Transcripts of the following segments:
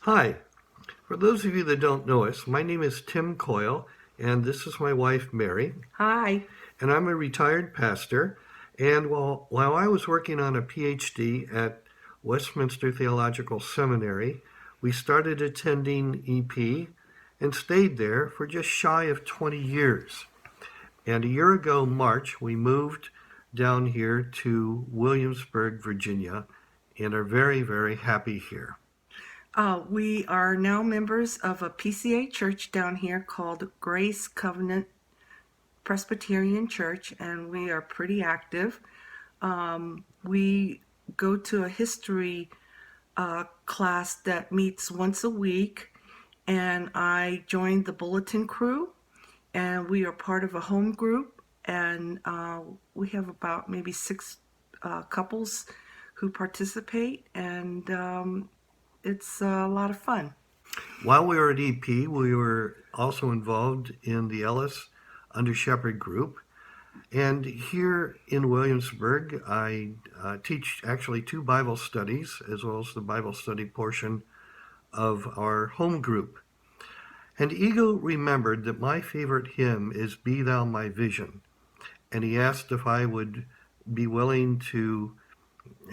Hi. For those of you that don't know us, my name is Tim Coyle, and this is my wife, Mary, Hi. and I'm a retired pastor. And while I was working on a PhD at Westminster Theological Seminary, we started attending EP and stayed there for just shy of 20 years. And a year ago, March, we moved down here to Williamsburg, Virginia, and are very, very happy here. We are now members of a PCA church down here called Grace Covenant Presbyterian Church, and we are pretty active. We go to a history class that meets once a week, and I joined the bulletin crew, and we are part of a home group, and we have about maybe six couples who participate, and it's a lot of fun. While we were at EP, we were also involved in the Ellis Under Shepherd group. And here in Williamsburg, I teach actually two Bible studies, as well as the Bible study portion of our home group. And Ego remembered that my favorite hymn is Be Thou My Vision. And he asked if I would be willing to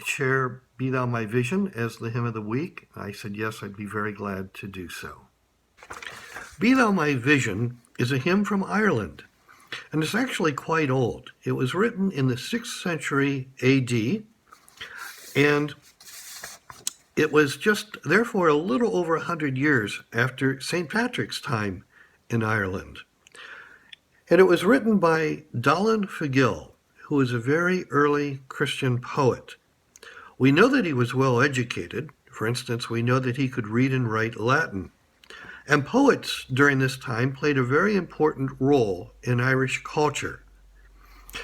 share Be Thou My Vision as the hymn of the week. I said yes, I'd be very glad to do so. Be Thou My Vision is a hymn from Ireland, and it's actually quite old. It was written in the 6th century AD, and it was just, therefore, a little over 100 years after St. Patrick's time in Ireland. And it was written by Dallan Fagill, who was a very early Christian poet. We know that he was well educated. For instance, we know that he could read and write Latin. And poets during this time played a very important role in Irish culture.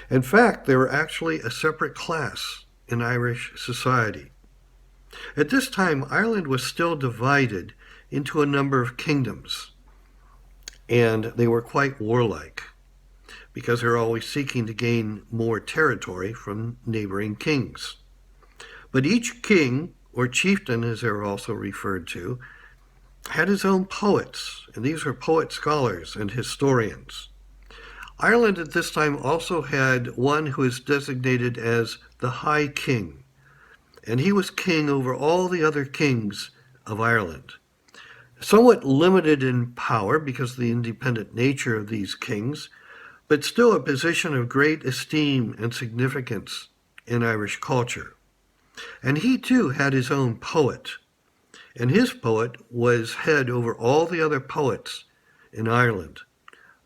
In fact, they were actually a separate class in Irish society. At this time, Ireland was still divided into a number of kingdoms, and they were quite warlike because they were always seeking to gain more territory from neighboring kings. But each king, or chieftain as they were also referred to, had his own poets, and these were poet scholars and historians. Ireland at this time also had one who is designated as the High King, and he was king over all the other kings of Ireland. Somewhat limited in power because of the independent nature of these kings, but still a position of great esteem and significance in Irish culture. And he too had his own poet, and his poet was head over all the other poets in Ireland.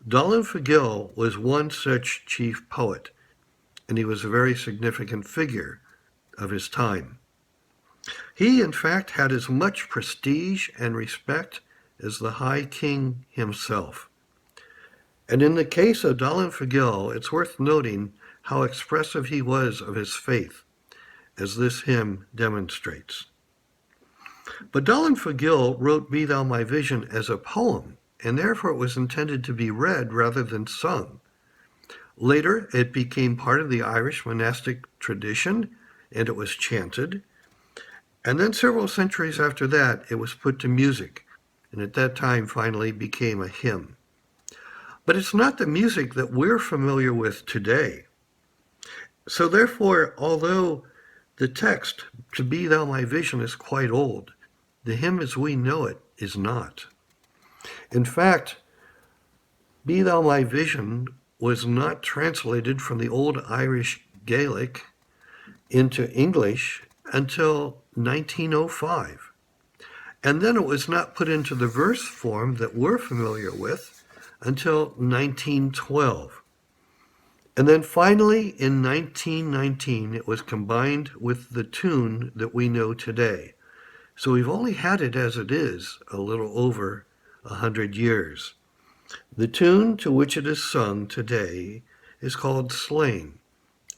Dallan Fagill was one such chief poet, and he was a very significant figure of his time. He, in fact, had as much prestige and respect as the High King himself. And in the case of Dallan Fagill, it's worth noting how expressive he was of his faith, as this hymn demonstrates. But Dallan Fagill wrote Be Thou My Vision as a poem, and therefore it was intended to be read rather than sung. Later, it became part of the Irish monastic tradition, and it was chanted. And then several centuries after that, it was put to music, and at that time finally became a hymn. But it's not the music that we're familiar with today. So therefore, although the text, To Be Thou My Vision, is quite old, the hymn as we know it is not. In fact, Be Thou My Vision was not translated from the Old Irish Gaelic into English until 1905. And then it was not put into the verse form that we're familiar with until 1912. And then finally, in 1919, it was combined with the tune that we know today. So we've only had it as it is a little over 100 years. The tune to which it is sung today is called Slain,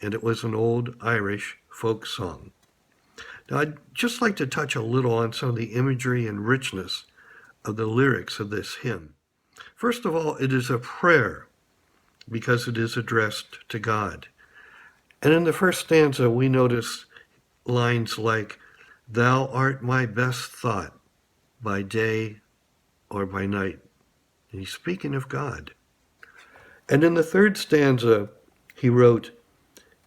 and it was an old Irish folk song. Now, I'd just like to touch a little on some of the imagery and richness of the lyrics of this hymn. First of all, it is a prayer because it is addressed to God. And in the first stanza, we notice lines like, Thou art my best thought, by day or by night. And he's speaking of God. And in the third stanza, he wrote,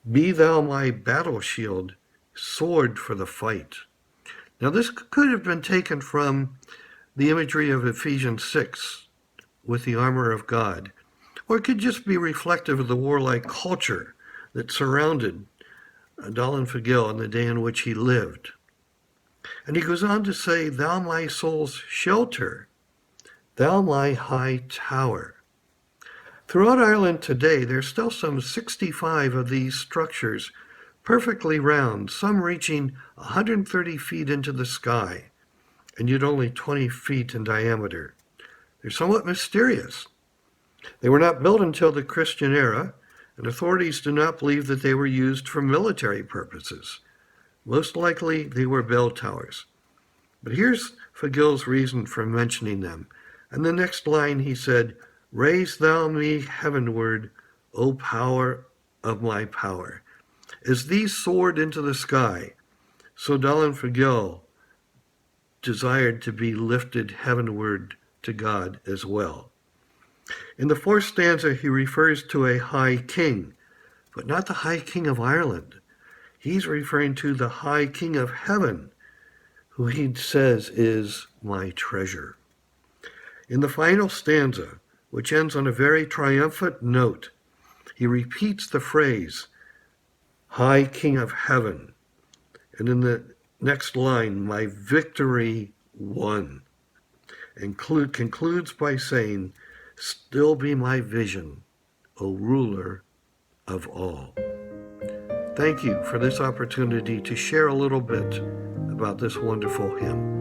Be thou my battle shield, sword for the fight. Now, this could have been taken from the imagery of Ephesians 6 with the armor of God, or it could just be reflective of the warlike culture that surrounded Dalin Fagil in the day in which he lived. And he goes on to say, Thou my soul's shelter, thou my high tower. Throughout Ireland today, there's still some 65 of these structures, perfectly round, some reaching 130 feet into the sky, and yet only 20 feet in diameter. They're somewhat mysterious. They were not built until the Christian era, and authorities do not believe that they were used for military purposes. Most likely, they were bell towers. But here's Fagil's reason for mentioning them. And the next line he said, Raise thou me heavenward, O power of my power. As these soared into the sky, so Dalin Fagil desired to be lifted heavenward to God as well. In the fourth stanza, he refers to a high king, but not the high king of Ireland. He's referring to the high king of heaven, who he says is my treasure. In the final stanza, which ends on a very triumphant note, he repeats the phrase, High King of Heaven. And in the next line, my victory won. And concludes by saying, Still be my vision, O ruler of all. Thank you for this opportunity to share a little bit about this wonderful hymn.